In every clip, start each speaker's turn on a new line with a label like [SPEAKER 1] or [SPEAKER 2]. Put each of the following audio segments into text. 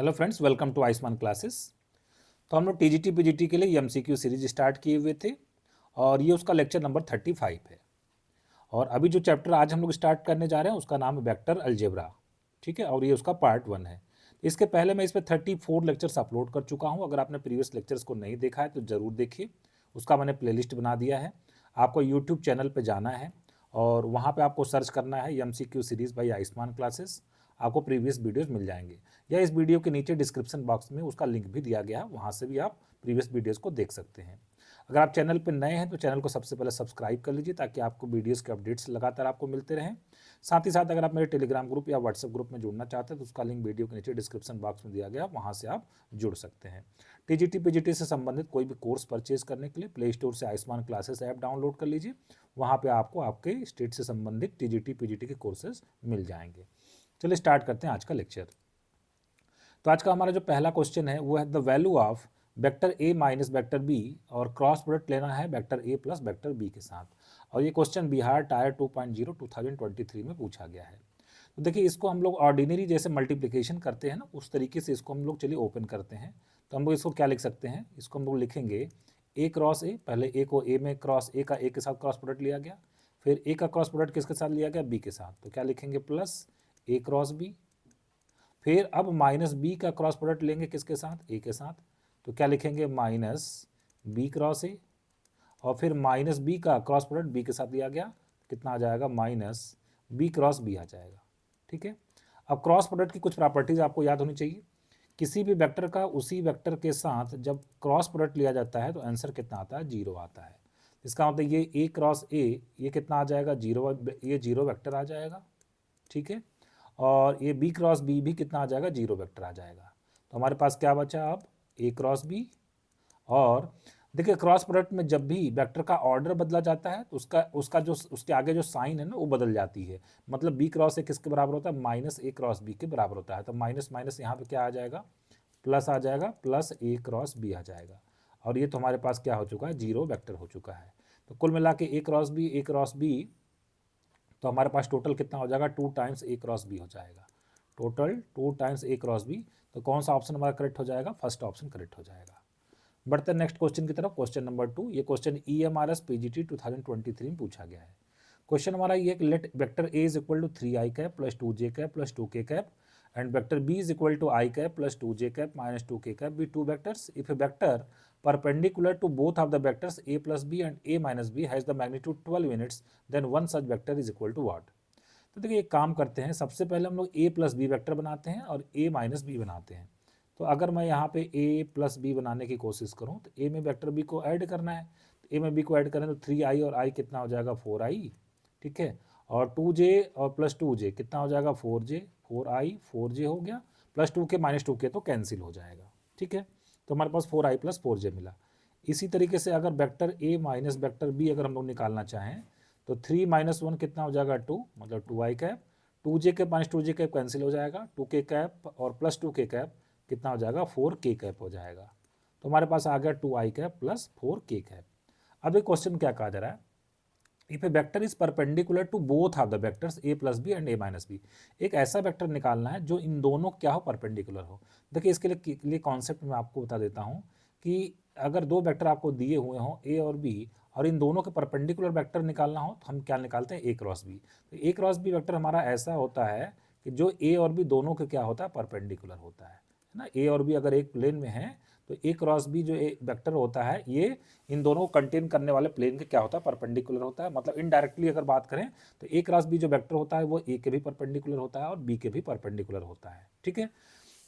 [SPEAKER 1] Hello friends, welcome to Ayushman classes. तो हम लोग टीजीटी पीजीटी के लिए एमसीक्यू सीरीज स्टार्ट किए हुए थे और ये उसका लेक्चर नंबर 35 है। और अभी जो चैप्टर आज हम लोग स्टार्ट करने जा रहे हैं उसका नाम है वेक्टर अलजेब्रा। ठीक है, और ये उसका पार्ट 1 है। इसके पहले मैं इस पर 34 लेक्चर्स अपलोड कर चुका हूँ। अगर आपने प्रीवियस लेक्चर्स को नहीं देखा है तो ज़रूर देखिए, उसका मैंने प्लेलिस्ट बना दिया है। आपको यूट्यूब चैनल पर जाना है और वहाँ पर आपको सर्च करना है MCQ series by Ayushman classes. आपको प्रीवियस वीडियोस मिल जाएंगे, या इस वीडियो के नीचे डिस्क्रिप्शन बॉक्स में उसका लिंक भी दिया गया है, वहाँ से भी आप प्रीवियस वीडियोस को देख सकते हैं। अगर आप चैनल पर नए हैं तो चैनल को सबसे पहले सब्सक्राइब कर लीजिए ताकि आपको वीडियोस के अपडेट्स लगातार आपको मिलते रहें। साथ ही साथ अगर आप मेरे टेलीग्राम ग्रुप या व्हाट्सएप ग्रुप में जुड़ना चाहते हैं तो उसका लिंक वीडियो के नीचे डिस्क्रिप्शन बॉक्स में दिया गया, वहाँ से आप जुड़ सकते हैं। टीजीटी पीजीटी से संबंधित कोई भी कोर्स परचेज करने के लिए प्ले स्टोर से आयुष्मान क्लासेस ऐप डाउनलोड कर लीजिए। वहाँ पर आपको आपके स्टेट से संबंधित टीजीटी पीजीटी के कोर्सेज मिल जाएंगे। चलिए स्टार्ट करते हैं आज का लेक्चर। तो आज का हमारा जो पहला क्वेश्चन है वो है the value of vector A minus vector B, और क्रॉस प्रोडक्ट लेना है vector A plus vector B के साथ। और ये क्वेश्चन बिहार टायर 2.0 2023 में पूछा गया है। तो देखिए, इसको हम लोग ऑर्डिनरी जैसे मल्टीप्लिकेशन करते हैं ना, उस तरीके से इसको हम लोग चलिए ओपन करते हैं। तो हम लोग इसको क्या लिख सकते हैं, इसको हम लोग लिखेंगे ए क्रॉस ए। पहले ए को ए में क्रॉस ए का ए के साथ क्रॉस प्रोडक्ट लिया गया, फिर ए का क्रॉस प्रोडक्ट किसके साथ लिया गया, बी के साथ। तो क्या लिखेंगे, प्लस ए क्रॉस बी। फिर अब माइनस बी का क्रॉस प्रोडक्ट लेंगे किसके साथ, ए के साथ। तो क्या लिखेंगे, माइनस बी क्रॉस ए। और फिर माइनस बी का क्रॉस प्रोडक्ट बी के साथ लिया गया, कितना आ जाएगा, माइनस बी क्रॉस बी आ जाएगा। ठीक है, अब क्रॉस प्रोडक्ट की कुछ प्रॉपर्टीज आपको याद होनी चाहिए। किसी भी वेक्टर का उसी वेक्टर के साथ जब क्रॉस प्रोडक्ट लिया जाता है तो आंसर कितना आता है, 0 आता है। इसका मतलब ये ए क्रॉस ए, ये कितना आ जाएगा, 0, ये 0 वेक्टर आ जाएगा। ठीक है, और ये बी क्रॉस बी भी कितना आ जाएगा, 0 वेक्टर आ जाएगा। तो हमारे पास क्या बचा अब, ए क्रॉस बी। और देखिए, क्रॉस प्रोडक्ट में जब भी वेक्टर का ऑर्डर बदला जाता है तो उसका जो उसके आगे जो साइन है ना वो बदल जाती है। मतलब बी क्रॉस ए किसके बराबर होता है, माइनस ए क्रॉस बी के बराबर होता है। तो माइनस माइनस यहाँ पे क्या आ जाएगा, प्लस आ जाएगा, प्लस ए क्रॉस बी आ जाएगा। और ये तो हमारे पास क्या हो चुका है, 0 वेक्टर हो चुका है। तो कुल मिला के ए क्रॉस बी, तो हमारे पास टोटल कितना हो जाएगा, 2 टाइम्स ए क्रॉस बी हो जाएगा। टोटल 2 टाइम्स ए क्रॉस बी। तो कौन सा ऑप्शन हमारा करेक्ट हो जाएगा, फर्स्ट ऑप्शन करेक्ट हो जाएगा। बढ़ते हैं नेक्स्ट क्वेश्चन की तरफ, क्वेश्चन नंबर 2। ये क्वेश्चन EMRS PGT 2023 में पूछा गया है। क्वेश्चन हमारा ये कि let vector A is equal to 3i cap plus 2j cap plus 2k cap and vector B is equal to i cap plus 2j cap minus 2k cap be two vectors if a vector perpendicular to both of the vectors a plus b and a minus b has the magnitude 12 units, then one such vector is equal to what। तो देखिए, एक काम करते हैं, सबसे पहले हम लोग a प्लस बी वैक्टर बनाते हैं और a माइनस बी बनाते हैं। तो अगर मैं यहाँ पे a प्लस बी बनाने की कोशिश करूँ तो a में वेक्टर b को ऐड करना है। तो a में b को ऐड करें तो 3i और i कितना हो जाएगा, 4i। ठीक है, और 2j और प्लस 2j कितना हो जाएगा, 4j, 4i 4j हो गया, प्लस 2k माइनस 2k तो कैंसिल हो जाएगा। ठीक है, तो हमारे पास 4i प्लस 4j मिला। इसी तरीके से अगर vector a minus vector b अगर हम लोग निकालना चाहें तो 3 माइनस 1 कितना हो जाएगा, 2, मतलब 2i cap, 2j cap minus 2j cap cancel हो जाएगा, 2k कैप और प्लस 2k कैप कितना हो जाएगा, 4k कैप हो जाएगा। तो हमारे पास आ गया 2i cap plus 4k cap. अब ये क्वेश्चन क्या कहा जा रहा है, if a vector is perpendicular to both of the vectors A plus B and A minus B. एक ऐसा वेक्टर निकालना है जो इन दोनों क्या हो, परपेंडिकुलर हो। देखिए, इसके लिए कॉन्सेप्ट मैं आपको बता देता हूँ कि अगर दो वेक्टर आपको दिए हुए हों ए और बी, और इन दोनों के परपेंडिकुलर वेक्टर निकालना हो तो हम क्या निकालते हैं, ए क्रॉस बी। तो ए क्रॉस बी वेक्टर हमारा ऐसा होता है कि जो ए और बी दोनों के क्या होता है, परपेंडिकुलर होता है ना। ए और बी अगर एक प्लेन में है तो ए क्रॉस बी जो ए वेक्टर होता है ये इन दोनों को कंटेन करने वाले प्लेन के क्या होता है, परपेंडिकुलर होता है। मतलब इनडायरेक्टली अगर बात करें तो ए क्रॉस बी जो वेक्टर होता है वो ए के भी परपेंडिकुलर होता है और बी के भी परपेंडिकुलर होता है। ठीक है,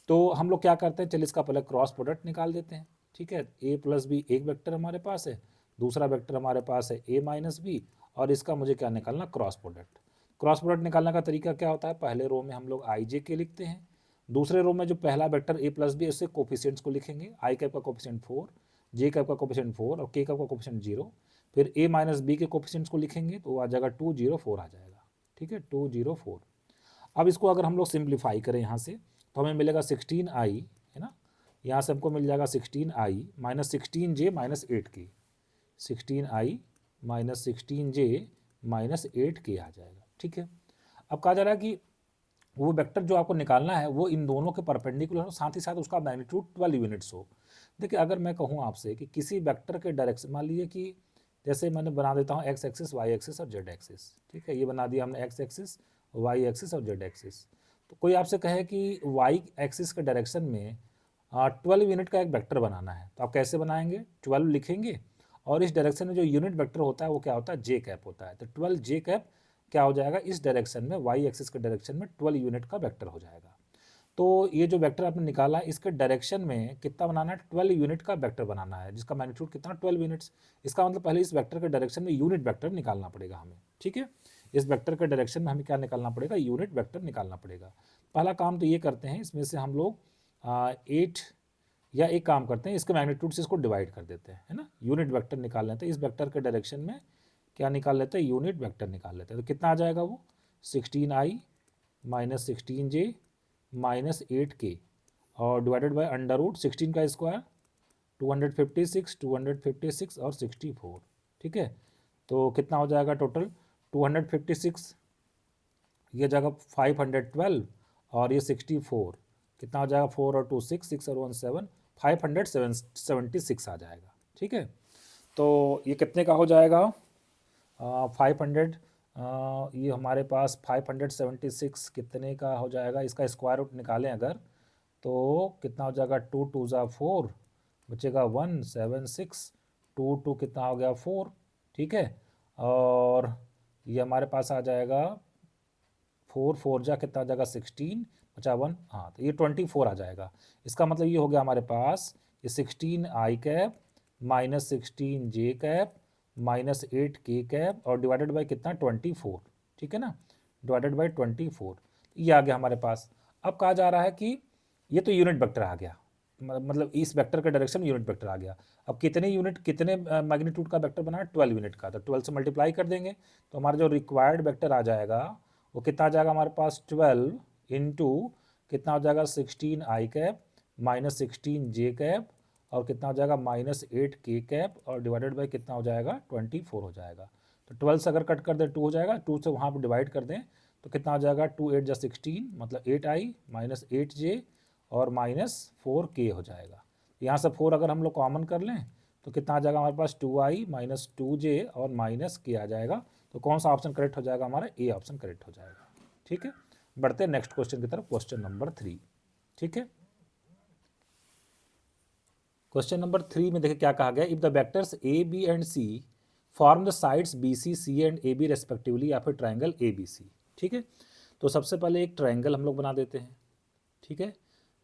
[SPEAKER 1] तो हम लोग क्या करते हैं, चलिए इसका पहले क्रॉस प्रोडक्ट निकाल देते हैं। ठीक है, ए प्लस बी एक वेक्टर हमारे पास है, दूसरा वेक्टर हमारे पास है ए माइनस बी, और इसका मुझे क्या निकालना, क्रॉस प्रोडक्ट। क्रॉस प्रोडक्ट निकालने का तरीका क्या होता है, पहले रो में हम लोग आई जे के लिखते हैं, दूसरे रो में जो पहला वेक्टर ए प्लस बी उससे कोफिशिएंट्स को लिखेंगे। आई कैप का कोफिशिएंट 4, जे कैप का कोफिशिएंट 4 और के कैप का कोफिशिएंट 0। फिर ए माइनस बी के कोफिशिएंट्स को लिखेंगे तो आ जाएगा 2 0 4 आ जाएगा। ठीक है, 2 0 4। अब इसको अगर हम लोग सिंप्लीफाई करें यहाँ से तो हमें मिलेगा 16i, है ना। यहाँ से हमको मिल जाएगा 16i minus 16j minus 8k, 16i minus 16j minus 8k आ जाएगा। ठीक है, अब कहा जा रहा है कि वो वेक्टर जो आपको निकालना है वो इन दोनों के परपेंडिकुलर हो, साथ ही साथ उसका मैग्नीट्यूड 12 यूनिट्स हो। देखिए अगर मैं कहूँ आपसे कि किसी वेक्टर के डायरेक्शन, मान लीजिए कि जैसे मैंने बना देता हूँ एक्स एक्सिस, वाई एक्सिस और जेड एक्सिस, ठीक है, ये बना दिया हमने एक्स एक्सिस, वाई एक्सिस और जेड एक्सिस। तो कोई आपसे कहे कि वाई एक्सिस के डायरेक्शन में 12 यूनिट का एक वेक्टर बनाना है, तो आप कैसे बनाएंगे? 12 लिखेंगे और इस डायरेक्शन में जो यूनिट वेक्टर होता है वो क्या होता है? जे कैप होता है। तो 12 जे कैप क्या हो जाएगा? इस डायरेक्शन में, वाई एक्सिस के डायरेक्शन में 12 यूनिट का वेक्टर हो जाएगा। तो ये जो वेक्टर आपने निकाला है इसके डायरेक्शन में कितना बनाना है? 12 यूनिट का वेक्टर बनाना है, जिसका मैग्नीट्यूड कितना? 12 यूनिट्स। इसका मतलब पहले इस वेक्टर के डायरेक्शन में यूनिट वेक्टर निकालना पड़ेगा हमें, ठीक है। इस वेक्टर के डायरेक्शन में हमें क्या निकालना पड़ेगा? यूनिट वेक्टर निकालना पड़ेगा। पहला काम तो ये करते हैं, इसमें से हम लोग 8, या एक काम करते हैं, इसके मैग्नीट्यूड से इसको डिवाइड कर देते हैं, है ना। यूनिट वेक्टर निकाल लेते हैं, इस वेक्टर के डायरेक्शन में क्या निकाल लेते हैं? यूनिट वेक्टर निकाल लेते हैं। तो कितना आ जाएगा वो? 16i minus 16j minus 8k और डिवाइडेड बाय अंडर रूट 16 का स्क्वायर 256, 256 और 64, ठीक है। तो कितना हो जाएगा टोटल? 256, ये जाएगा 512 और ये 64, कितना हो जाएगा? 4 और 2 6, 6 और 1 7, 576 आ जाएगा, ठीक है। तो ये कितने का हो जाएगा? 500, ये हमारे पास 576 कितने का हो जाएगा? इसका स्क्वायर रूट निकालें अगर तो कितना हो जाएगा? 2 2 ज़ा 4, बचेगा 1 7 6, 2 2 कितना हो गया? 4, ठीक है। और ये हमारे पास आ जाएगा 4 4 जा कितना आ जाएगा? 16, बचा 1, हाँ तो ये 24 आ जाएगा। इसका मतलब ये हो गया हमारे पास ये 16 आई कैप माइनस 16 जे कैप माइनस 8 के कैप और डिवाइडेड बाई कितना? 24, ठीक है ना, डिवाइडेड बाई 24, ये आ गया हमारे पास। अब कहा जा रहा है कि ये तो यूनिट वेक्टर आ गया, मतलब इस वेक्टर का डायरेक्शन में यूनिट वेक्टर आ गया। अब कितने यूनिट, कितने मैग्नीट्यूड का वेक्टर बना है? 12 यूनिट का। तो 12 से मल्टीप्लाई कर देंगे तो हमारा जो रिक्वायर्ड वेक्टर आ जाएगा वो कितना आ जाएगा हमारे पास? 12 इंटू कितना हो जाएगा? 16 आई कैप माइनस 16 जे कैप और कितना हो जाएगा? माइनस 8 के कैप और डिवाइडेड बाई कितना हो जाएगा? 24 हो जाएगा। तो 12 से अगर कट कर दें 2 हो जाएगा, 2 से वहाँ पर डिवाइड कर दें तो कितना हो जाएगा? 2 8 जा 16, मतलब 8i माइनस 8j और माइनस 4k हो जाएगा। यहाँ से 4 अगर हम लोग कॉमन कर लें तो कितना आ जाएगा हमारे पास? 2i माइनस 2j और माइनस k आ जाएगा। तो कौन सा ऑप्शन करेक्ट हो जाएगा? हमारा ए ऑप्शन करेक्ट हो जाएगा, ठीक है। बढ़ते हैं नेक्स्ट क्वेश्चन की तरफ, क्वेश्चन नंबर 3, ठीक है। क्वेश्चन नंबर 3 में देखिए क्या कहा गया? If the vectors A B and C form the sides B C C and A B respectively, या फिर ट्राइंगल ए बी सी, ठीक है। तो सबसे पहले एक ट्राइंगल हम लोग बना देते हैं, ठीक है।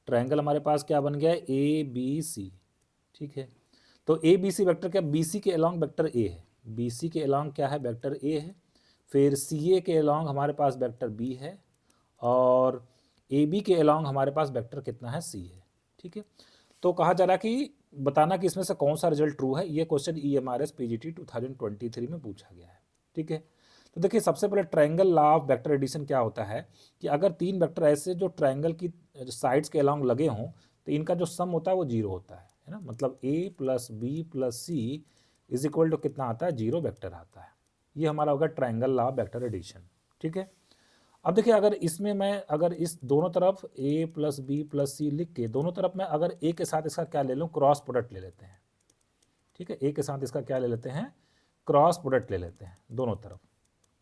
[SPEAKER 1] ट्राइंगल हमारे पास क्या बन गया है? ए बी सी, ठीक है। तो ए बी सी वेक्टर क्या? बी सी के अलॉन्ग वेक्टर ए है, बी सी के अलॉन्ग क्या है? वेक्टर ए है। फिर सी ए के अलॉन्ग हमारे पास वेक्टर बी है और ए बी के अलॉन्ग हमारे पास वेक्टर कितना है? सी है, ठीक है। तो कहा जा रहा है कि बताना कि इसमें से कौन सा रिजल्ट ट्रू है। ये क्वेश्चन EMRS PGT 2023 में पूछा गया है, ठीक है। तो देखिए सबसे पहले triangle law of vector addition क्या होता है कि अगर 3 वेक्टर ऐसे जो ट्रायंगल की साइड्स के अलॉन्ग लगे हों तो इनका जो सम होता है वो 0 होता है ना। मतलब A plus B plus C is equal to कितना आता है? 0 वेक्टर आता है। ये हमारा होगा triangle law of vector addition, ठीक है। अब देखिए अगर इसमें मैं अगर इस दोनों तरफ a प्लस बी प्लस सी लिख के दोनों तरफ मैं अगर a के साथ इसका क्या ले लूँ? क्रॉस प्रोडक्ट ले लेते हैं, ठीक है। a के साथ इसका क्या ले लेते हैं? क्रॉस प्रोडक्ट ले लेते हैं दोनों तरफ।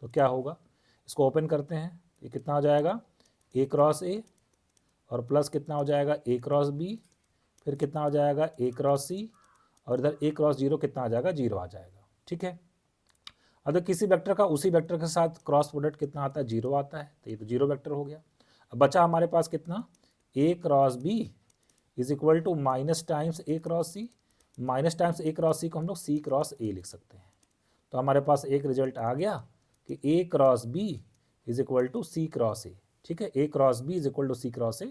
[SPEAKER 1] तो क्या होगा? इसको ओपन करते हैं, ये कितना हो जाएगा? a क्रॉस a और प्लस कितना हो जाएगा? a क्रॉस b, फिर कितना हो जाएगा? a क्रॉस c और इधर a क्रॉस 0 कितना आ जाएगा? 0 आ जाएगा, ठीक है। अगर किसी वेक्टर का उसी वेक्टर के साथ क्रॉस प्रोडक्ट कितना आता है? 0 आता है, तो ये तो 0 वेक्टर हो गया। अब बचा हमारे पास कितना? a cross B is equal to minus times a cross C, minus times a cross C को हम लोग c क्रॉस a लिख सकते हैं। तो हमारे पास एक रिजल्ट आ गया कि a cross b is equal to C cross a, ठीक है। a cross b is equal to C cross a।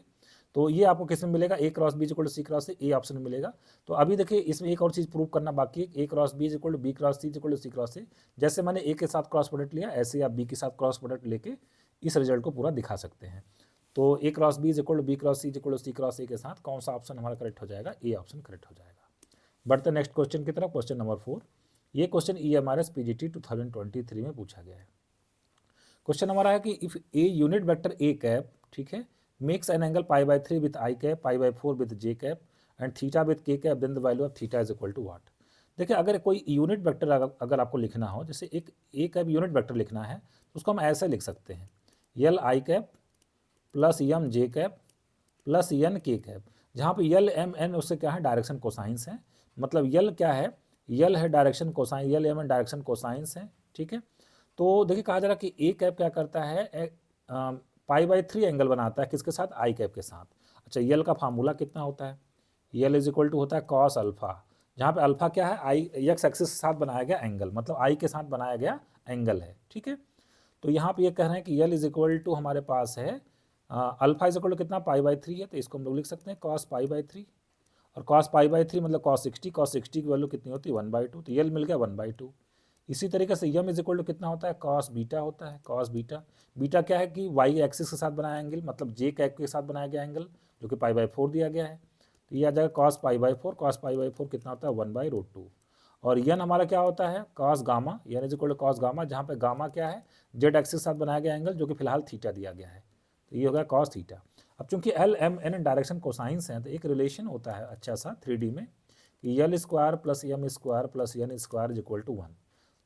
[SPEAKER 1] तो ये आपको किस में मिलेगा? a cross b is equal to C cross A option में मिलेगा। तो अभी देखिए इसमें एक और चीज़ प्रूव करना बाकी है, a cross b is equal to B cross C is equal to C cross A. जैसे मैंने a के साथ क्रॉस प्रोडक्ट लिया ऐसे आप b के साथ क्रॉस प्रोडक्ट लेके इस रिजल्ट को पूरा दिखा सकते हैं। तो a cross b is equal to B cross C is equal to C cross A के साथ कौन सा ऑप्शन हमारा करेक्ट हो जाएगा? ए ऑप्शन करेक्ट हो जाएगा। बढ़ते नेक्स्ट क्वेश्चन की तरफ, क्वेश्चन नंबर 4। ये क्वेश्चन EMRS PGT 2023 में पूछा गया है। क्वेश्चन हमारा है कि if a unit vector A cap ठीक है, makes an angle pi by 3 with I cap, pi by 4 with J cap and theta with K cap, then the value of theta is equal to what. देखिए अगर कोई unit vector अगर आपको लिखना हो, जैसे एक ए कैप यूनिट वेक्टर लिखना है तो उसको हम ऐसे लिख सकते हैं, यल आई कैप प्लस यम जे कैप प्लस एन के कैप, जहाँ पे यल एम एन उससे क्या है, डायरेक्शन कोसाइंस है, मतलब यल क्या है, यल है डायरेक्शन कोसाइन, यल एम एन डायरेक्शन कोसाइंस है, ठीक है। तो देखिए कहा जा रहा है कि ए कैप क्या करता है, पाई बाई 3 एंगल बनाता है किसके साथ, आई कैप के साथ। अच्छा यल का फार्मूला कितना होता है, यल इज इक्वल टू होता है कॉस अल्फा, जहाँ पे अल्फा क्या है, आई एक्स एक्सिस के साथ बनाया गया एंगल, मतलब आई के साथ बनाया गया एंगल है, ठीक है। तो यहाँ पे ये कह रहे हैं कि यल इज इक्वल टू हमारे पास है अल्फा इज इक्वल टू कितना, पाई बाई 3 है, तो इसको हम लोग लिख सकते हैं कॉस पाई बाई 3, और कॉस पाई बाई 3 मतलब कॉस 60, कॉस 60 की वैल्यू कितनी होती है 1/2, तो यल मिल गया 1/2। इसी तरीके से यम इज इक्वल टू कितना होता है, कॉस बीटा होता है, कॉस बीटा, बीटा क्या है कि वाई एक्सिस के साथ बनाया एंगल, मतलब जे कैप के साथ बनाया गया एंगल जो कि पाई बाई 4 दिया गया है, तो ये आ जाएगा cos pi by 4, cos pi by 4 कितना होता है 1/√2। और यन हमारा क्या होता है, cos gamma, N is equal to cos gamma, जहाँ पे गामा क्या है, जेड एक्सिस के साथ बनाया गया एंगल जो कि फिलहाल थीटा दिया गया है, तो ये हो गया कॉस थीटा। अब चूंकि L M N direction cosines हैं तो एक रिलेशन होता है अच्छा सा 3D में कि L square plus M square plus N square is equal to 1,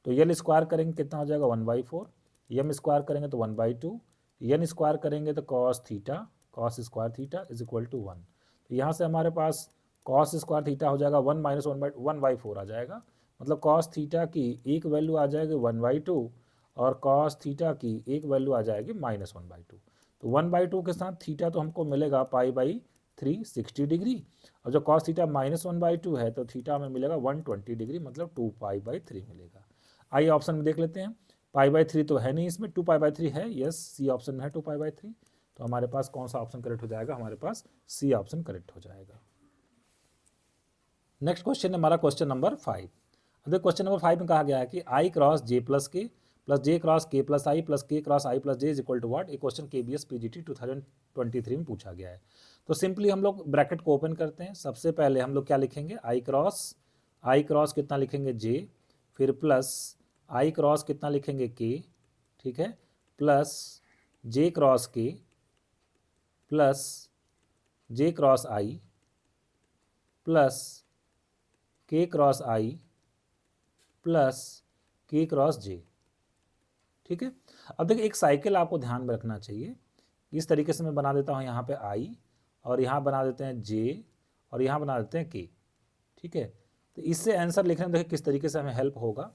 [SPEAKER 1] तो यल स्क्वायर करेंगे कितना हो जाएगा 1/4, एम स्क्वायर करेंगे तो 1/2, एन स्क्वायर करेंगे तो cos theta, cos square theta is equal to 1। तो यहाँ से हमारे पास कॉस स्क्वायर थीटा हो जाएगा 1 माइनस 1/4 आ जाएगा, मतलब कॉस थीटा की एक वैल्यू आ जाएगी 1/2 और कॉस थीटा की एक वैल्यू आ जाएगी -1/2। तो 1/2 के साथ थीटा तो हमको मिलेगा पाई बाई 3 60 डिग्री, और जो कॉस थीटा -1/2 है तो थीटा हमें मिलेगा 120 डिग्री, मतलब 2 पाई बाई 3 मिलेगा। आइए ऑप्शन में देख लेते हैं, पाई बाई 3 तो है नहीं इसमें, 2 पाई बाई 3 है, यस सी ऑप्शन में है 2 पाई बाई 3, तो हमारे पास कौन सा ऑप्शन करेक्ट हो जाएगा, हमारे पास सी ऑप्शन करेक्ट हो जाएगा। नेक्स्ट क्वेश्चन है हमारा क्वेश्चन नंबर 5। अगर क्वेश्चन नंबर 5 में कहा गया है कि I cross J plus K plus J cross K plus I plus K cross I plus J is equal to what, ये क्वेश्चन KBS PGT 2023 में पूछा गया है। तो सिंपली हम लोग ब्रैकेट को ओपन करते हैं, सबसे पहले हम लोग क्या लिखेंगे, आई क्रॉस कितना लिखेंगे जे, फिर प्लस आई क्रॉस कितना लिखेंगे के, ठीक है, plus J cross K plus J cross I plus K cross I plus K cross जे, ठीक है। अब देखिए एक साइकिल आपको ध्यान में रखना चाहिए, इस तरीके से मैं बना देता हूँ यहाँ पे आई, और यहाँ बना देते हैं जे, और यहाँ बना देते हैं के, ठीक है। तो इससे आंसर लिखने में देखिए किस तरीके से हमें हेल्प होगा,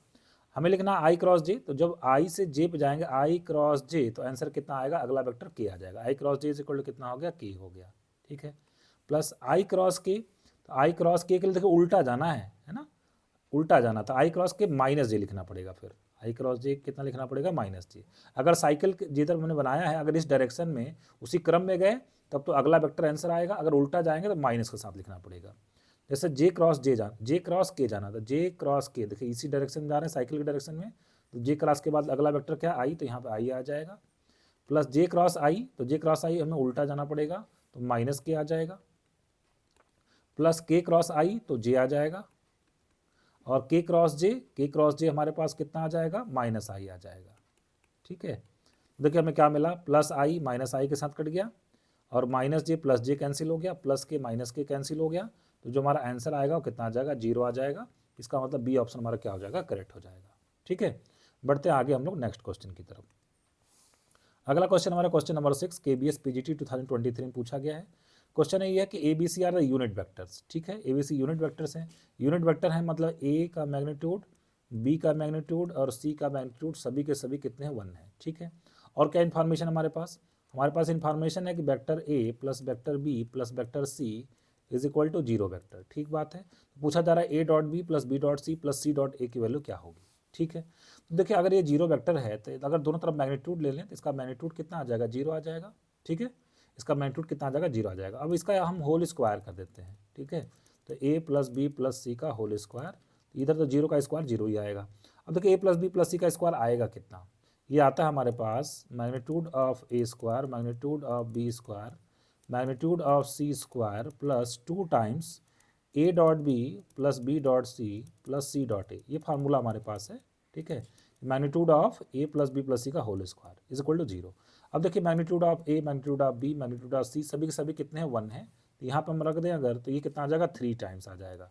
[SPEAKER 1] हमें लिखना आई क्रॉस जे, तो जब आई से जे पे जाएंगे आई क्रॉस जे, तो आंसर कितना आएगा, अगला वेक्टर के आ जाएगा, I cross J is equal to कितना हो गया, के हो गया, ठीक है, प्लस आई क्रॉस के, तो आई क्रॉस के लिए देखिए उल्टा जाना है ना, उल्टा जाना था, आई क्रॉस के माइनस जे लिखना पड़ेगा, फिर आई क्रॉस जे कितना लिखना पड़ेगा, माइनस जे। अगर साइकिल जिधर मैंने बनाया है अगर इस डायरेक्शन में उसी क्रम में गए तब तो अगला वेक्टर आंसर आएगा, अगर उल्टा जाएंगे तो माइनस के साथ लिखना पड़ेगा। जैसे जे क्रॉस के जाना था, जे क्रॉस के, देखिए इसी डायरेक्शन में जा रहे हैं साइकिल के डायरेक्शन में, तो जे क्रॉस के बाद अगला वेक्टर क्या आई, तो यहाँ पे आई आ जाएगा, प्लस जे क्रॉस आई, तो जे क्रॉस आई हमें उल्टा जाना पड़ेगा तो माइनस के आ जाएगा, प्लस के क्रॉस आई तो जे आ जाएगा, और के क्रॉस जे हमारे पास कितना आ जाएगा, माइनस आई आ जाएगा, ठीक है। देखिए हमें क्या मिला, प्लस आई माइनस आई के साथ कट गया, और माइनस जे प्लस जे कैंसिल हो गया, प्लस के माइनस के कैंसिल हो गया, तो जो हमारा आंसर आएगा वो कितना आ जाएगा, 0 आ जाएगा। इसका मतलब बी ऑप्शन हमारा क्या हो जाएगा, करेक्ट हो जाएगा, ठीक है। बढ़ते हैं आगे हम लोग नेक्स्ट क्वेश्चन की तरफ। अगला क्वेश्चन हमारा क्वेश्चन नंबर 6 KBS PGT 2023 में पूछा गया है। क्वेश्चन ये है कि ABC are the unit vectors, ठीक है, ABC यूनिट वेक्टर्स हैं, यूनिट वेक्टर है मतलब A का मैग्नीट्यूड, B का मैग्नीट्यूड और C का मैग्नीट्यूड सभी के सभी कितने हैं, 1 है, ठीक है। और क्या इन्फॉर्मेशन हमारे पास इन्फॉर्मेशन है कि vector A plus vector B plus vector C is equal to 0 vector, ठीक बात है। पूछा जा रहा है A dot B plus B dot C plus C dot A की वैल्यू क्या होगी, ठीक है। तो देखिए अगर ये 0 वेक्टर है तो अगर दोनों तरफ मैग्नीट्यूड ले लें तो इसका मैग्नीट्यूड कितना आ जाएगा, 0 आ जाएगा, ठीक है, इसका मैग्नीट्यूड कितना आ जाएगा, 0 आ जाएगा। अब इसका हम होल स्क्वायर कर देते हैं, ठीक है, तो A plus B plus C का होल स्क्वायर, इधर तो 0 का स्क्वायर 0 ही आएगा। अब देखिए A plus B plus C का स्क्वायर आएगा कितना, ये आता है हमारे पास magnitude of A square magnitude of B square magnitude of C square plus 2 times A dot B plus B dot C plus C dot A, ये formula हमारे पास है, ठीक है, magnitude of A plus B plus C का whole square is equal to 0। अब देखिए magnitude of A, magnitude of B, magnitude of सी सभी के सभी कितने हैं, 1 है। तो यहाँ पर हम रख दें अगर, तो ये कितना आ जाएगा, 3 टाइम्स आ जाएगा।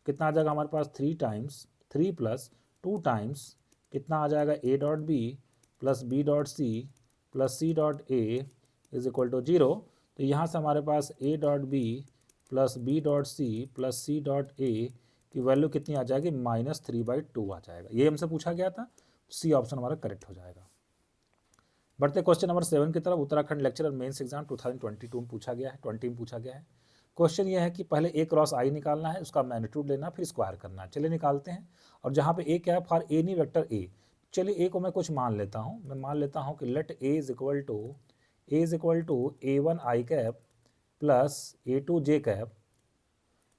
[SPEAKER 1] कितना आ जाएगा हमारे पास, 3 टाइम्स 3 प्लस 2 टाइम्स कितना आ जाएगा, A dot B plus B dot C plus C dot A is equal to 0। तो यहाँ से हमारे पास A dot B plus B dot C plus C dot A की वैल्यू कितनी आ जाएगी, -3/2 आ जाएगा। ये हमसे पूछा गया था, सी ऑप्शन हमारा करेक्ट हो जाएगा। बढ़ते क्वेश्चन नंबर 7 की तरफ। उत्तराखंड लेक्चरर मेंस एग्जाम 2022 में पूछा गया है, 20 में पूछा गया है। क्वेश्चन ये है कि पहले ए क्रॉस आई निकालना है, उसका मैग्नीट्यूड लेना, फिर स्क्वायर करना है। चलिए निकालते हैं। और जहाँ पे ए क्या है, फॉर एनी वेक्टर ए। चलिए ए को मैं कुछ मान लेता हूँ, मैं मान लेता हूँ कि let A is equal to A1 I cap plus A2 J cap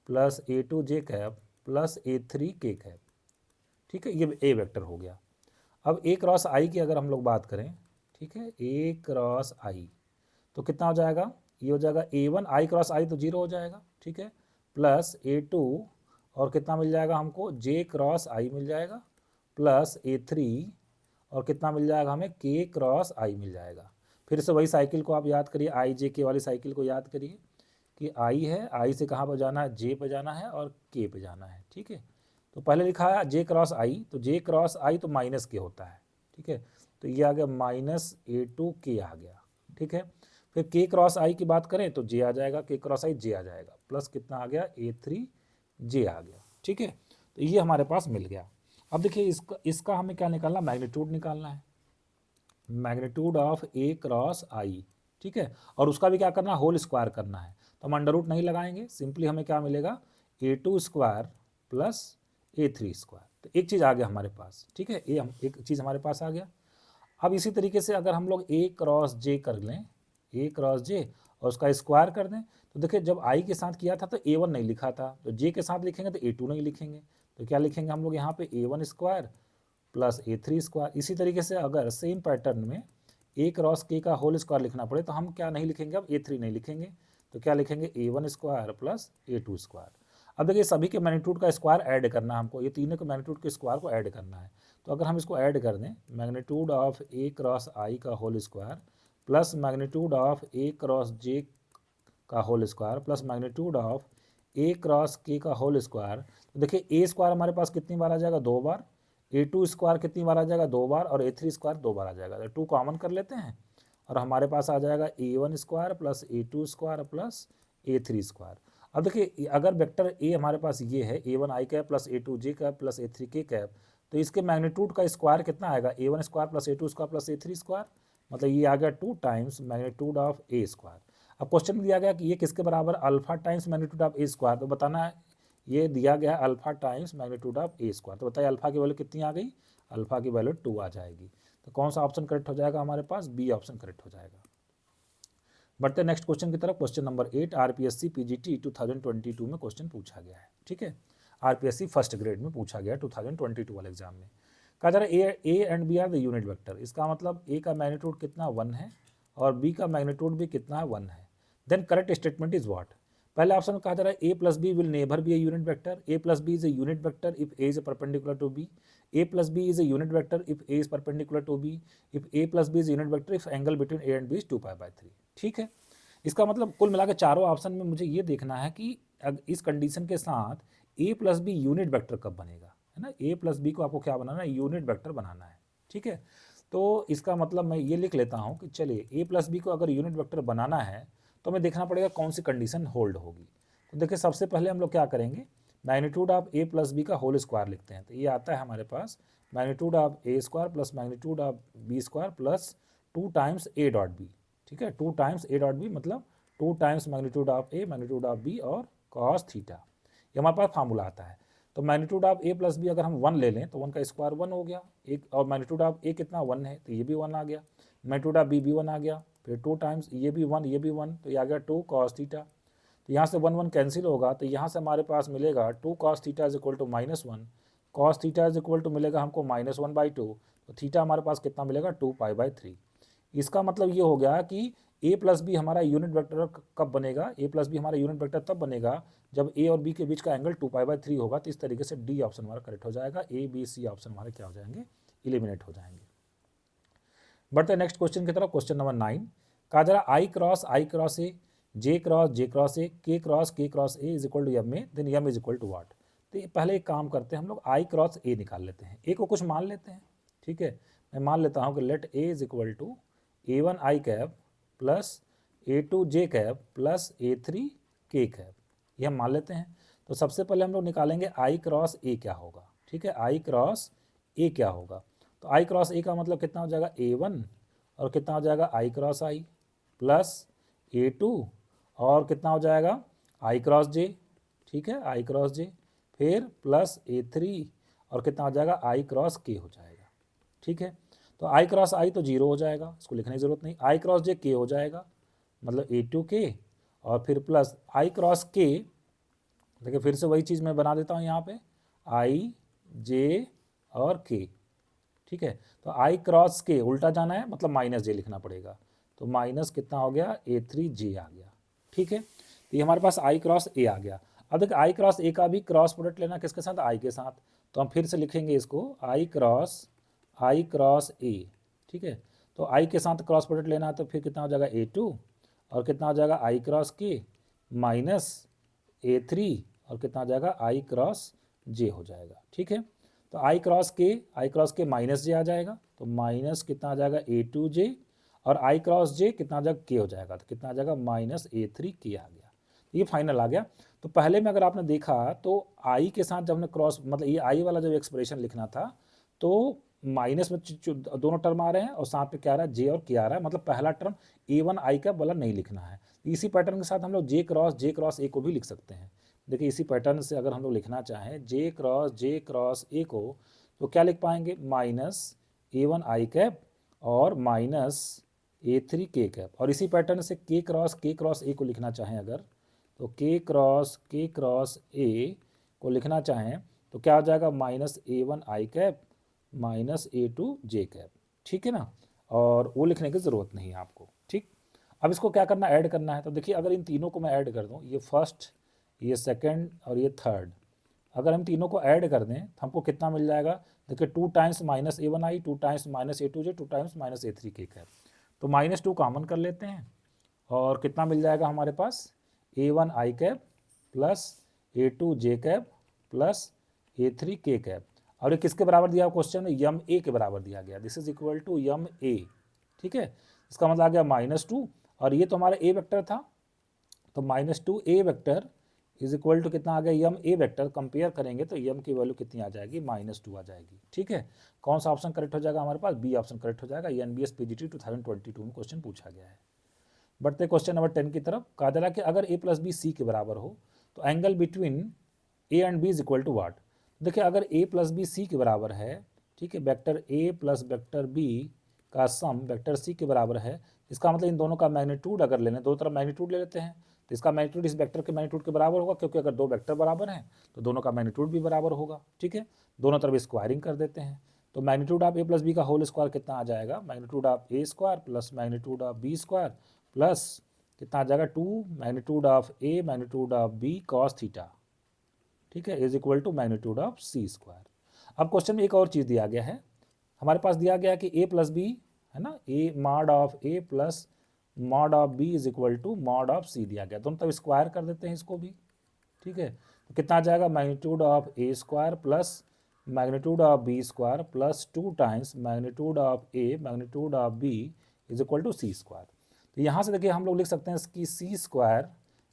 [SPEAKER 1] plus A2 J cap plus A3 K cap. ठीक है, ये ए वेक्टर हो गया। अब ए क्रॉस आई की अगर हम लोग बात करें, ठीक है, ए क्रॉस आई तो कितना हो जाएगा, ये हो जाएगा A1 आई क्रॉस आई तो 0 हो जाएगा, ठीक है, प्लस A2 और कितना मिल जाएगा हमको, जे क्रॉस आई मिल जाएगा, प्लस A3 और कितना मिल जाएगा हमें, के क्रॉस आई मिल जाएगा। फिर से वही साइकिल को आप याद करिए, आई जे के वाली साइकिल को याद करिए कि आई है, आई से कहाँ पर जाना है, जे पे जाना है और के पे जाना है। ठीक है, तो पहले लिखा है जे क्रॉस आई, तो जे क्रॉस आई तो माइनस के होता है। ठीक है, तो ये आ गया -A2 के आ गया। ठीक है, फिर के क्रॉस आई की बात करें तो जे आ जाएगा, के क्रॉस आई जे आ जाएगा, प्लस कितना आ गया, A3 जे आ गया। ठीक है, तो ये हमारे पास मिल गया। अब देखिए इसका हमें क्या निकालना, मैग्नीट्यूड निकालना है, मैग्नीट्यूड ऑफ ए क्रॉस आई। ठीक है, और उसका भी क्या करना है, होल स्क्वायर करना है। तो हम अंडर रूट नहीं लगाएंगे, सिंपली हमें क्या मिलेगा, A2 square plus A3 square. तो एक चीज़ आ गया हमारे पास। ठीक है, एक चीज़ हमारे पास आ गया। अब इसी तरीके से अगर हम लोग ए क्रॉस जे कर लें, ए क्रॉस जे और उसका स्क्वायर कर दें, तो देखिए जब आई के साथ किया था तो A1 नहीं लिखा था, तो जे के साथ लिखेंगे तो A2 नहीं लिखेंगे, तो क्या लिखेंगे हम लोग यहाँ पे A1 square plus A3 square. इसी तरीके से अगर सेम पैटर्न में ए क्रॉस के का होल स्क्वायर लिखना पड़े तो हम क्या नहीं लिखेंगे, अब A3 नहीं लिखेंगे, तो क्या लिखेंगे, A1 square plus A2 square. अब देखिए सभी के मैग्नीट्यूड का स्क्वायर ऐड करना है हमको, ये तीनों के मैग्नीट्यूड के स्क्वायर को ऐड करना है। तो अगर हम इसको ऐड कर दें, magnitude of A cross I का whole square plus magnitude of A cross J का whole square plus magnitude of A cross K का होल स्क्वायर, तो देखिए ए स्क्वायर हमारे पास कितनी बार आ जाएगा, 2 बार, A2 स्क्वायर कितनी बार आ जाएगा, 2 बार, और A3 स्क्वायर 2 बार आ जाएगा। तो 2 कॉमन कर लेते हैं और हमारे पास आ जाएगा A1 square plus A2 square plus A3 square. अब देखिए अगर वेक्टर ए हमारे पास ये है, A1 I cap plus A2 J cap plus A3 K cap, तो इसके मैग्नीट्यूड का स्क्वायर कितना आएगा, A1 square plus A2 square plus A3 square, मतलब ये आ गया 2 times magnitude of A square. अब क्वेश्चन में दिया गया कि ये किसके बराबर, alpha times magnitude of A square, तो बताना है ये दिया गया है alpha times magnitude of A square. तो बताइए अल्फा की वैल्यू कितनी आ गई, अल्फा की वैल्यू 2 आ जाएगी। तो कौन सा ऑप्शन करेक्ट हो जाएगा हमारे पास, बी ऑप्शन करेक्ट हो जाएगा। बढ़ते नेक्स्ट क्वेश्चन की तरफ। क्वेश्चन नंबर 8 आरपीएससी पीजीटी 2022 में क्वेश्चन पूछा गया है। ठीक है, आरपीएससी फर्स्ट ग्रेड में पूछा गया 2022 वाले एग्जाम में। कहा जा रहा है A and B are the unit vector. इसका मतलब ए का मैग्नीट्यूड कितना 1 है और बी का मैग्नीट्यूड भी कितना है 1 है। Then correct statement is what. पहले ऑप्शन में कहा जा रहा है A plus B will never be a unit vector, A plus B is a unit vector if A is perpendicular to B, A plus B is a unit vector if A is perpendicular to B, if A plus B is unit vector if angle between A and B is 2π/3। ठीक है, इसका मतलब कुल मिलाकर चारों option में मुझे ये देखना है कि इस कंडीशन के साथ ए प्लस बी यूनिट वेक्टर कब बनेगा, है ना, ए प्लस बी को आपको क्या बनाना है, यूनिट वेक्टर बनाना है। ठीक है, तो इसका मतलब मैं ये लिख लेता हूँ कि चलिए ए प्लस बी को अगर यूनिट वेक्टर बनाना है तो हमें देखना पड़ेगा कौन सी कंडीशन होल्ड होगी। तो देखिए सबसे पहले हम लोग क्या करेंगे, magnitude of A plus B का होल स्क्वायर लिखते हैं। तो ये आता है हमारे पास magnitude of A square plus magnitude of B square plus 2 times A dot B. ठीक है, 2 टाइम्स ए डॉट बी मतलब 2 times magnitude of A magnitude of B और कॉस थीटा, ये हमारे पास फार्मूला आता है। तो magnitude of A plus B अगर हम 1 ले लें तो 1 का स्क्वायर 1 हो गया, एक और मैग्नीट्यूड ऑफ ए कितना 1 है तो ये भी 1 आ गया, मैग्नीट्यूड ऑफ बी भी 1 आ गया, फिर 2 टाइम्स ये भी 1 ये भी 1, तो ये आ गया 2 कॉस थीटा। तो यहाँ से 1 1 कैंसिल होगा, तो यहाँ से हमारे पास मिलेगा 2 cos theta is equal to -1, cos theta is equal to मिलेगा हमको -1/2, तो थीटा हमारे पास कितना मिलेगा 2π/3। इसका मतलब ये हो गया कि ए प्लस बी हमारा यूनिट वेक्टर कब बनेगा, ए प्लस बी हमारा यूनिट वेक्टर तब बनेगा जब ए और बी के बीच का एंगल 2π/3 होगा। तो इस तरीके से डी ऑप्शन हमारा करेक्ट हो जाएगा, ए बी सी ऑप्शन हमारे क्या हो जाएंगे, एलिमिनेट हो जाएंगे। बढ़ते नेक्स्ट क्वेश्चन की तरफ। क्वेश्चन नंबर 9 कहा जा रहा आई cross A J cross A K cross A is equal to यम में, देन यम इज इक्वल टू वाट। तो पहले एक काम करते हैं हम लोग, आई क्रॉस ए निकाल लेते हैं, ए को कुछ मान लेते हैं। ठीक है, मैं मान लेता हूँ कि let A is equal to A1 I cap plus A2 J cap plus A3 K cap, ये हम मान लेते हैं। तो सबसे पहले हम लोग निकालेंगे आई क्रॉस ए क्या होगा। ठीक है, आई क्रॉस ए क्या होगा, तो आई क्रॉस ए का मतलब कितना हो जाएगा A1 और कितना हो जाएगा I cross I plus A2 और कितना हो जाएगा आई क्रॉस जे। ठीक है, आई क्रॉस जे फिर प्लस A3 और कितना हो जाएगा आई क्रॉस के हो जाएगा। ठीक है, तो आई क्रॉस आई तो जीरो हो जाएगा, इसको लिखने की ज़रूरत नहीं। आई क्रॉस जे के हो जाएगा, मतलब A2 के और फिर प्लस आई क्रॉस के। देखिए फिर से वही चीज़ मैं बना देता हूँ यहाँ पे, आई जे और के। ठीक है, तो आई क्रॉस के उल्टा जाना है, मतलब माइनस जे लिखना पड़ेगा, तो माइनस कितना हो गया A3 जे आ गया। ठीक है, तो ये हमारे पास आई क्रॉस ए आ गया। अब देखिए आई क्रॉस ए का भी क्रॉस प्रोडक्ट लेना किसके साथ, आई के साथ, तो हम फिर से लिखेंगे इसको आई क्रॉस ए। ठीक है, तो आई के साथ क्रॉस प्रोडक्ट लेना है तो फिर कितना हो जाएगा A2 और कितना हो जाएगा आई क्रॉस के माइनस A3 और कितना हो जाएगा आई क्रॉस जे हो जाएगा। ठीक है, तो आई क्रॉस के माइनस जे आ जाएगा, तो माइनस कितना आ जाएगा A2 जे और आई क्रॉस जे कितना आ जाएगा के हो जाएगा, तो कितना आ जाएगा माइनस A3 के आ गया। ये फाइनल आ गया। तो पहले में अगर आपने देखा तो आई के साथ जब हमने क्रॉस, मतलब ये आई वाला जब एक्सप्रेशन लिखना था तो माइनस में दोनों टर्म आ रहे हैं और साथ में क्या आ रहा है जे और के आ रहा है, मतलब पहला टर्म A1 आई का वाला नहीं लिखना है। इसी पैटर्न के साथ हम लोग जे क्रॉस ए को भी लिख सकते हैं। देखिए इसी पैटर्न से अगर हम लोग लिखना चाहें जे क्रॉस ए को तो क्या लिख पाएंगे, माइनस A1 आई कैप और माइनस A3 के कैप। और इसी पैटर्न से के क्रॉस ए को लिखना चाहें अगर, तो के क्रॉस ए को लिखना चाहें तो क्या हो जाएगा, minus A1 I cap minus A2 J cap. ठीक है ना, और वो लिखने की ज़रूरत नहीं है आपको। ठीक, अब इसको क्या करना, ऐड करना है। तो देखिए अगर इन तीनों को मैं ऐड कर दूँ, ये फर्स्ट, ये सेकंड और ये थर्ड, अगर हम तीनों को ऐड कर दें तो हमको कितना मिल जाएगा, देखिए 2 टाइम्स माइनस A1 आई, 2 टाइम्स माइनस A2 जे, 2 times minus A3 K cap. तो -2 कॉमन कर लेते हैं और कितना मिल जाएगा हमारे पास, A1 I cap plus A2 J cap plus A3 K cap. और ये किसके बराबर दिया क्वेश्चन में, यम ए के बराबर दिया गया, दिस इज इक्वल टू यम ए। ठीक है, इसका मतलब आ गया -2 और ये तो हमारा ए वेक्टर था, तो -2 ए वेक्टर इज इक्वल टू कितना आ गया, यम ए वेक्टर। कंपेयर करेंगे तो यम की वैल्यू कितनी आ जाएगी, -2 आ जाएगी। ठीक है, कौन सा ऑप्शन करेक्ट हो जाएगा हमारे पास, बी ऑप्शन करेक्ट हो जाएगा। NBS PGT 2022 में क्वेश्चन पूछा गया है। बढ़ते क्वेश्चन नंबर 10 की तरफ। कहा जा रहा है कि अगर a प्लस बी सी के बराबर हो तो angle between A and B is equal to what. देखिए अगर a प्लस बी सी के बराबर है, ठीक है, vector a plus vector b का सम वेक्टर c के बराबर है, इसका मतलब इन दोनों का मैग्नीट्यूड अगर लेने, दो तरफ मैग्नीट्यूड ले लेते हैं तो इसका मैग्नीट्यूड इस वेक्टर के मैग्नीट्यूड के बराबर होगा, क्योंकि अगर दो वेक्टर बराबर हैं तो दोनों का मैग्नीट्यूड भी बराबर होगा। ठीक है, दोनों तरफ स्क्वायरिंग कर देते हैं तो magnitude of a plus B का होल स्क्वायर कितना आ जाएगा, magnitude of a square plus magnitude of b square plus कितना आ जाएगा 2 magnitude of a magnitude of b cos theta. ठीक है, is equal to magnitude of c square. अब क्वेश्चन में एक और चीज़ दिया गया है, हमारे पास दिया गया है कि a प्लस बी है ना, a mod of a plus mod of b is equal to mod of c दिया गया, दोनों तरफ स्क्वायर कर देते हैं इसको भी। ठीक है, तो कितना आ जाएगा, magnitude of a square plus magnitude of b square plus 2 times magnitude of a magnitude of b is equal to c square. तो यहाँ से देखिए हम लोग लिख सकते हैं कि c square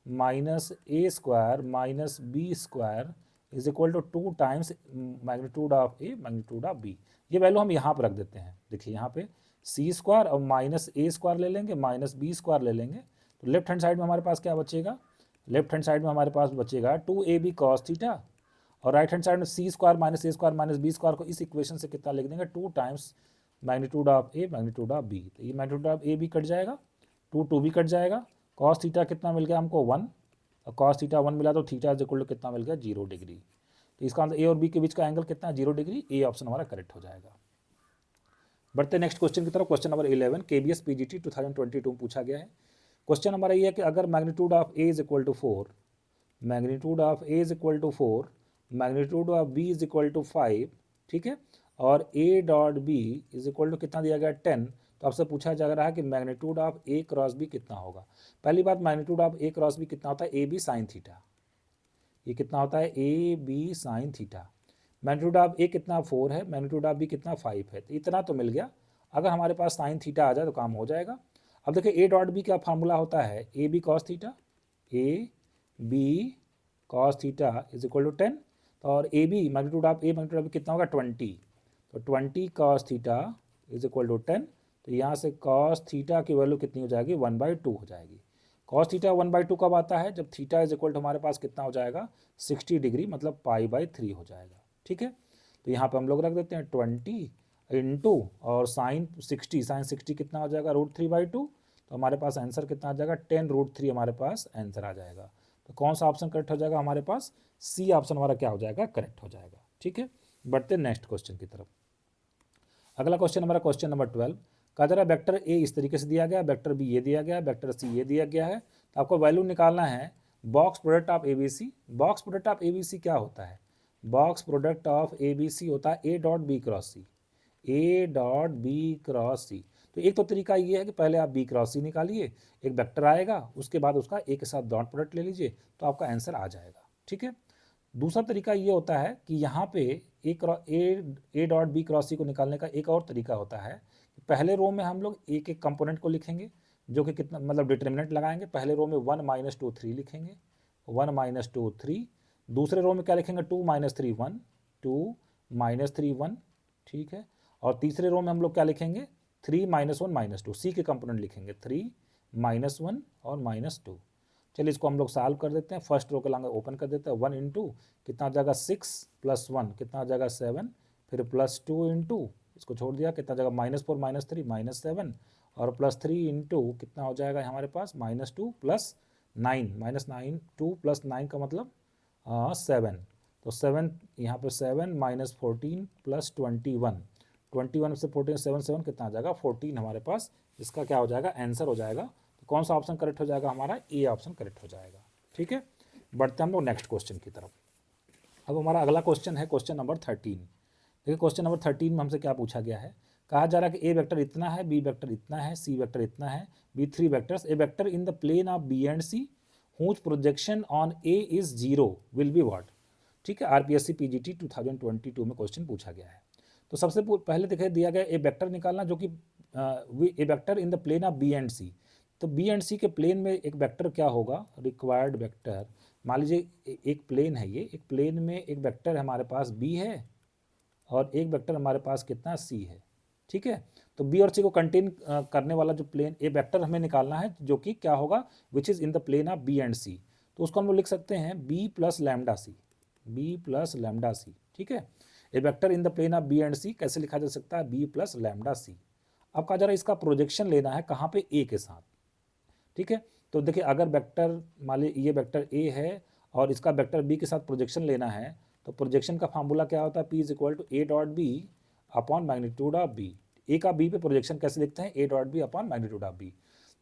[SPEAKER 1] minus a square minus b square is equal to 2 times magnitude of a magnitude of b। ये वैल्यू हम यहाँ पर रख देते हैं। देखिए यहाँ पे c स्क्वायर और माइनस a स्क्वायर ले लेंगे माइनस b स्क्वायर ले लेंगे, तो लेफ्ट हैंड साइड में हमारे पास क्या बचेगा, लेफ्ट हैंड साइड में हमारे पास बचेगा 2ab कॉस थीटा और राइट हैंड साइड में c square minus a square minus b square को इस इक्वेशन से कितना लिख देंगे, 2 times magnitude of a magnitude of b। तो ये मैग्नीट्यूड ऑफ a भी कट जाएगा, 2 भी कट जाएगा, कॉस थीटा कितना मिल गया हमको 1 और कॉस थीटा 1 मिला तो थीटा इज इक्वल टू कितना मिल गया 0 डिग्री। तो इसका आंसर a और b के बीच का एंगल कितना है 0 डिग्री, ए ऑप्शन हमारा करेक्ट हो जाएगा। बढ़ते नेक्स्ट क्वेश्चन की तरफ। क्वेश्चन नंबर 11 KBS PGT 2022 में पूछा गया है। क्वेश्चन हमारा ये है कि अगर magnitude of a is equal to 4, magnitude of a is equal to 4, magnitude of b is equal to 5, ठीक है, और a dot b is equal to कितना दिया गया 10, तो आपसे पूछा जा रहा है कि magnitude of A cross B कितना होगा। पहली बात, magnitude of A cross B कितना होता है, ए बी साइन थीटा। ये कितना होता है, A B sine theta. Magnitude of A कितना 4 है, मैग्नीट्यूड ऑफ बी कितना 5 है। तो इतना तो मिल गया। अगर हमारे पास साइन थीटा आ जाए तो काम हो जाएगा। अब देखिए ए डॉट बी का फार्मूला होता है A B cos theta, A B cos theta is equal to 10। और A B magnitude of A magnitude of B कितना होगा 20। तो 20 cos theta is equal to 10। तो यहाँ से कॉस थीटा की वैल्यू कितनी हो जाएगी, 1/2 हो जाएगी। कॉस थीटा 1/2 कब आता है, जब थीटा इज इक्वल टू हमारे पास कितना हो जाएगा 60 डिग्री, मतलब π/3 हो जाएगा। ठीक है, तो यहाँ पे हम लोग रख देते हैं 20 इंटू और साइन 60, साइन 60 कितना हो जाएगा √3/2। तो हमारे पास आंसर कितना आ जाएगा 10√3 हमारे पास आंसर आ जाएगा। तो कौन सा ऑप्शन करेक्ट हो जाएगा हमारे पास, सी ऑप्शन हमारा क्या हो जाएगा, करेक्ट हो जाएगा। ठीक है, बढ़ते नेक्स्ट क्वेश्चन की तरफ। अगला क्वेश्चन हमारा क्वेश्चन नंबर 12 का जरा वेक्टर ए इस तरीके से दिया गया, वेक्टर बी ये दिया गया, वेक्टर सी ये दिया गया है। तो आपको वैल्यू निकालना है box product of A B C. Box product of A B C क्या होता है, box product of A B C होता है A dot B cross C, A dot B cross C. तो एक तो तरीका ये है कि पहले आप बी क्रॉस सी निकालिए, एक वेक्टर आएगा, उसके बाद उसका ए के साथ डॉट प्रोडक्ट ले लीजिए, तो आपका आंसर आ जाएगा। ठीक है, दूसरा तरीका ये होता है कि यहाँ पे ए डॉट बी क्रॉस सी को निकालने का एक और तरीका होता है कि पहले रो में हम लोग एक एक कंपोनेंट को लिखेंगे, जो कि कितना मतलब डिटर्मिनेंट लगाएंगे। पहले रो में 1 - 2 3 लिखेंगे, 1 - 2 3। दूसरे रो में क्या लिखेंगे 2 - 3 1, 2 - 3 1। ठीक है, और तीसरे रो में हम लोग क्या लिखेंगे 3 - 1 - 2, सी के कंपोनेंट लिखेंगे 3 - 1 और -2। चलिए इसको हम लोग सॉल्व कर देते हैं। फर्स्ट रो के लांगे ओपन कर देते हैं, 1 इंटू कितना आ जाएगा 6 + 1 कितना आ जाएगा 7, फिर +2 इंटू इसको छोड़ दिया कितना आ जाएगा -4 - 3 -7, और +3 इंटू कितना हो जाएगा हमारे पास -2 + 9 -9 2 + 9 का मतलब 7। तो 7 यहाँ पे 7 - 14 + 21, 21 से 14 7 7 कितना आ जाएगा 14 हमारे पास। इसका क्या हो जाएगा आंसर हो जाएगा। तो कौन सा ऑप्शन करेक्ट हो जाएगा हमारा, ए ऑप्शन करेक्ट हो जाएगा। ठीक है, बढ़ते हम लोग नेक्स्ट क्वेश्चन की तरफ। अब हमारा अगला क्वेश्चन है क्वेश्चन नंबर 13। देखिए क्वेश्चन नंबर 13 में हमसे क्या पूछा गया है, कहा जा रहा है कि ए वेक्टर इतना है, बी वेक्टर इतना है, सी वेक्टर इतना है, be 3 vectors, a vector in the plane of B and C whose projection on A is 0 will be what. ठीक है, आरपीएससी पीजीटी 2022 में क्वेश्चन पूछा गया है। तो सबसे पहले देखिए दिया गया ए वेक्टर निकालना, जो कि a vector in the plane of B and C. तो बी एंड सी के प्लेन में एक वेक्टर क्या होगा, रिक्वायर्ड वेक्टर। मान लीजिए एक प्लेन है, ये एक प्लेन में एक वेक्टर हमारे पास बी है और एक वेक्टर हमारे पास कितना सी है। ठीक है, तो बी और सी को कंटेन करने वाला जो प्लेन ए वेक्टर हमें निकालना है, जो कि क्या होगा which is in the plane of B and C. तो उसको हम लोग लिख सकते हैं B plus lambda C, B plus lambda C. ठीक है, a vector in the plane of B and C कैसे लिखा जा सकता है, बी प्लस लैम्डा सी। अब कहा जा रहा है इसका प्रोजेक्शन लेना है कहाँ पे, ए के साथ। ठीक है, तो देखिए अगर वेक्टर मान लीजिए ये वेक्टर ए है और इसका वेक्टर बी के साथ प्रोजेक्शन लेना है, तो प्रोजेक्शन का फार्मूला क्या होता है, P is equal to A dot B upon magnitude of B. A का बी पे प्रोजेक्शन कैसे लिखते हैं, A dot B upon magnitude of B.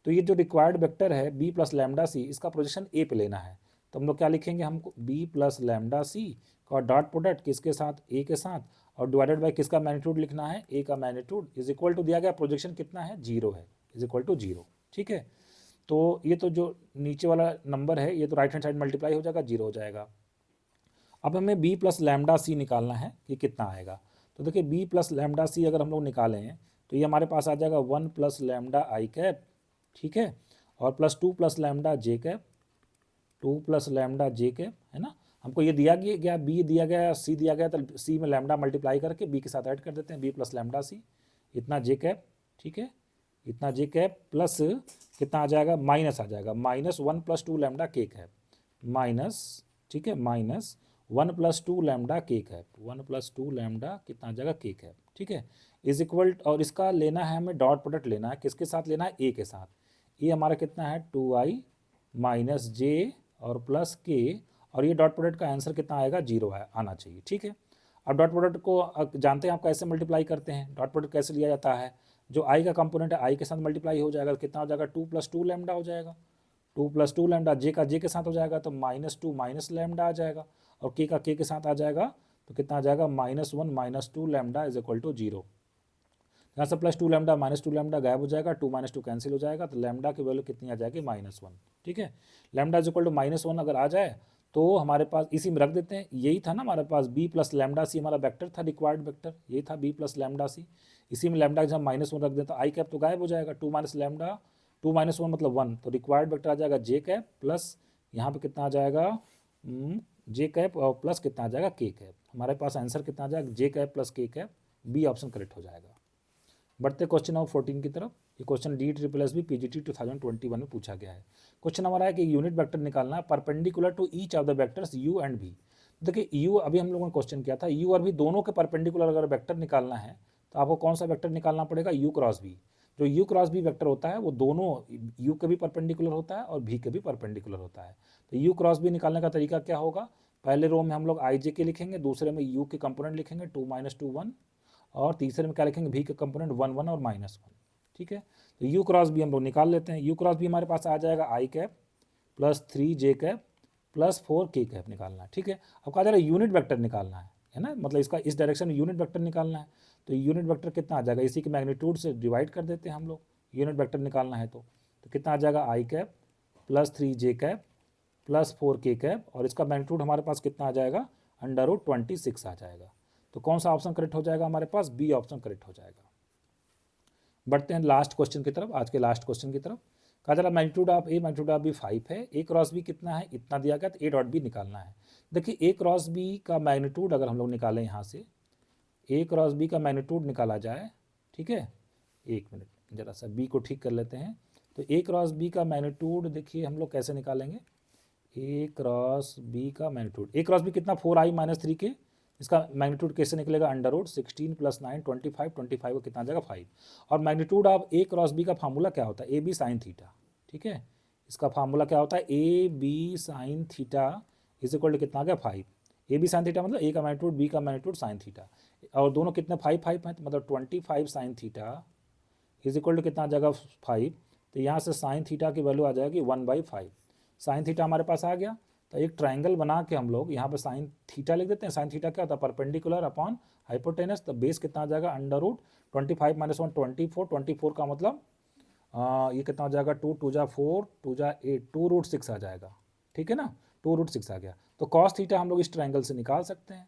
[SPEAKER 1] तो ये जो रिक्वायर्ड वेक्टर है बी प्लस लैम्डा सी, इसका प्रोजेक्शन ए पे लेना है। तो हम लोग क्या लिखेंगे, हमको बी प्लस लैम्डा सी का डॉट प्रोडक्ट किसके साथ, ए के साथ, और डिवाइडेड बाई किसका मैग्नीट्यूड लिखना है, ए का मैग्नीट्यूड, इज इक्वल टू दिया गया प्रोजेक्शन कितना है 0 है, इज इक्वल टू 0। ठीक है, तो ये तो जो नीचे वाला नंबर है ये तो राइट हैंड साइड मल्टीप्लाई हो जाएगा, 0 हो जाएगा। अब हमें बी प्लस लैम्डा सी निकालना है कि कितना आएगा। तो देखिए बी प्लस लैम्डा सी अगर हम लोग निकालें तो ये हमारे पास आ जाएगा 1 + लैम्डा आई कैप। ठीक है, और +2 + लैम्डा जे कैप, 2 + लैम्डा जे कैप, है ना। हमको ये दिया गया बी दिया गया, सी दिया गया, तो सी में लैम्डा मल्टीप्लाई करके बी के साथ ऐड कर देते हैं, बी प्लस लैम्डा सी इतना जे कैप। ठीक है, इतना जे कैप प्लस कितना आ जाएगा, माइनस आ जाएगा -1 + 2 लैम्डा के कैप माइनस, ठीक है, -1 + 2 लैम्डा के कैप, 1 + 2 लैम्डा कितना आ जाएगा के कैप। ठीक है, इज इक्वल, और इसका लेना है हमें डॉट प्रोडक्ट लेना है, किसके साथ लेना है, ए के साथ। ये हमारा कितना है 2i - j और प्लस के, और ये डॉट प्रोडक्ट का आंसर कितना आएगा 0 आना चाहिए। ठीक है, अब डॉट प्रोडक्ट को जानते हैं आप कैसे मल्टीप्लाई करते हैं, डॉट प्रोडक्ट कैसे लिया जाता है, जो आई का कंपोनेंट है आई के साथ मल्टीप्लाई हो जाएगा, कितना हो जाएगा 2 + 2 लैम्डा हो जाएगा, 2 + 2 लैम्डा, जे का जे के साथ हो जाएगा तो -2 - लैम्डा आ जाएगा, और के का के साथ आ जाएगा तो कितना आ जाएगा -1 - 2 लैम्डा इज इक्वल टू 0। यहाँ से प्लस 2 लैम्डा माइनस 2 लैम्डा गायब हो जाएगा, 2 माइनस 2 कैंसिल हो जाएगा, तो लैम्डा की वैल्यू कितनी आ जाएगी -1। ठीक है, लैम्डा इज इक्वल टू -1 अगर आ जाए तो हमारे पास इसी में रख देते हैं, यही था ना हमारे पास b प्लस लैम्डा सी हमारा वेक्टर था, रिक्वायर्ड वेक्टर यही था b प्लस लैम्डा सी। इसी में लैम्डा जब -1 रख दें तो आई कैप तो गायब हो जाएगा, 2 माइनस लैम्डा 2 माइनस 1 मतलब 1, तो रिक्वायर्ड वेक्टर आ जाएगा जे कैप प्लस यहाँ पे कितना आ जाएगा जे कैप और प्लस कितना आ जाएगा के कैप। हमारे पास आंसर कितना आ जाएगा जे कैप प्लस के कैप, बी ऑप्शन करेक्ट हो जाएगा। बढ़ते क्वेश्चन नंबर 14 की तरफ। ये क्वेश्चन DSSB PGT 2021 में पूछा गया है। क्वेश्चन हमारा है कि यूनिट वेक्टर निकालना है perpendicular to each of the vectors u and v। देखिए u अभी हम लोगों ने क्वेश्चन किया था, u और v दोनों के परपेंडिकुलर अगर वेक्टर निकालना है तो आपको कौन सा वेक्टर निकालना पड़ेगा, u क्रॉस v। जो u क्रॉस v वेक्टर होता है वो दोनों u के भी परपेंडिकुलर होता है और v के भी परपेंडिकुलर होता है। तो u क्रॉस v निकालने का तरीका क्या होगा, पहले रो में हम लोग i j के लिखेंगे, दूसरे में u के कंपोनेंट लिखेंगे 2 - 2 1, और तीसरे में क्या लिखेंगे v के कंपोनेंट 1 1 और -1। ठीक है, तो u क्रॉस b हम लोग निकाल लेते हैं। u क्रॉस b हमारे पास आ जाएगा i cap plus 3 j cap plus 4 k cap निकालना है। ठीक है, अब कहा जा रहा है यूनिट वेक्टर निकालना है ना, मतलब इसका इस डायरेक्शन में यूनिट वेक्टर निकालना है। तो यूनिट वेक्टर कितना आ जाएगा, इसी के मैग्नीट्यूड से डिवाइड कर देते हैं हम लोग, यूनिट वेक्टर निकालना है तो कितना आ जाएगा i cap plus 3 j cap plus 4 k cap, और इसका मैग्नीट्यूड हमारे पास कितना आ जाएगा √26 आ जाएगा। तो कौन सा ऑप्शन करेक्ट हो जाएगा हमारे पास, बी ऑप्शन करेक्ट हो जाएगा। बढ़ते हैं लास्ट क्वेश्चन की तरफ, आज के लास्ट क्वेश्चन की तरफ। कहा जा रहा magnitude of A magnitude of B 5 है, ए क्रॉस बी कितना है, इतना दिया गया, तो ए डॉट बी निकालना है। देखिए ए क्रॉस बी का मैग्नीट्यूड अगर हम लोग निकालें यहाँ से, ए क्रॉस बी का मैग्नीट्यूड निकाला जाए, ठीक है, एक मिनट जरा सा बी को ठीक कर लेते हैं। तो ए क्रॉस बी का मैग्नीट्यूड देखिए हम लोग कैसे निकालेंगे, ए क्रॉस बी का मैग्नीट्यूड, ए क्रॉस बी कितना 4i - 3k, इसका मैग्नीट्यूड कैसे निकलेगा √16 + 9 25 25 को कितना आ जाएगा 5। और magnitude of A cross B का फार्मूला क्या होता है, ए बी साइन थीटा। ठीक है, इसका फार्मूला क्या होता है, A B sine theta is equal to कितना आ गया 5। ए बी साइन थीटा मतलब ए का मैग्नीट्यूड बी का मैग्नीट्यूड साइन थीटा, और दोनों कितने 5 5 हैं, तो मतलब 25 sine theta is equal to कितना आ जाएगा 5। तो यहाँ से साइन थीटा की वैल्यू आ जाएगी 1/5। साइन थीटा हमारे पास आ गया, तो एक ट्राइंगल बना के हम लोग यहाँ पे साइन थीटा लिख देते हैं। साइन थीटा क्या होता है, परपेंडिकुलर अपॉन हाइपोटेनस। तो बेस कितना आ जाएगा √25 - 1 24, 24 का मतलब ये कितना हो जाएगा 2 2 जा 4 2 जा 8 2√6 आ जाएगा। ठीक है ना, 2√6 आ गया। तो कॉस थीटा हम लोग इस ट्राइंगल से निकाल सकते हैं।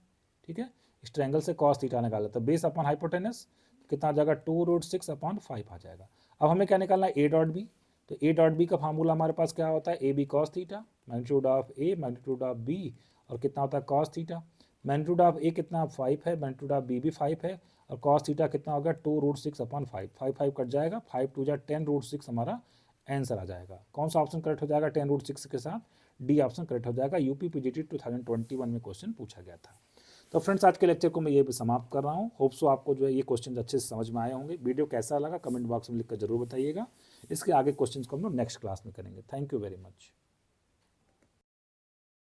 [SPEAKER 1] ठीक है, इस ट्राइंगल से कॉस थीटा निकाला, तो बेस अपॉन हाइपोटेनस कितना आ जाएगा 2√6/5 आ जाएगा। अब हमें क्या निकालना है, ए डॉट बी। तो ए डॉट बी का फार्मूला हमारे पास क्या होता है, A B cos theta, magnitude of A magnitude of B, और कितना होता है cos theta. Magnitude of A कितना 5 है, मैग्नीट्यूड ऑफ बी भी 5 है, और कॉस थीटा कितना होगा 2√6/5, 5 5 कट जाएगा, 5 2 जा 10√6 हमारा आंसर आ जाएगा। कौन सा ऑप्शन करेक्ट हो जाएगा 10√6 के साथ, डी ऑप्शन करेक्ट हो जाएगा। यूपी पीजीटी 2021 में क्वेश्चन पूछा गया था। तो फ्रेंड्स आज के लेक्चर को मैं ये भी समाप्त कर रहा हूँ। होप सो आपको जो है ये क्वेश्चन अच्छे से समझ में आए होंगे। वीडियो कैसा लगा कमेंट बॉक्स में लिखकर जरूर बताइएगा। इसके आगे क्वेश्चंस को हम लोग नेक्स्ट क्लास में करेंगे। Thank you very much.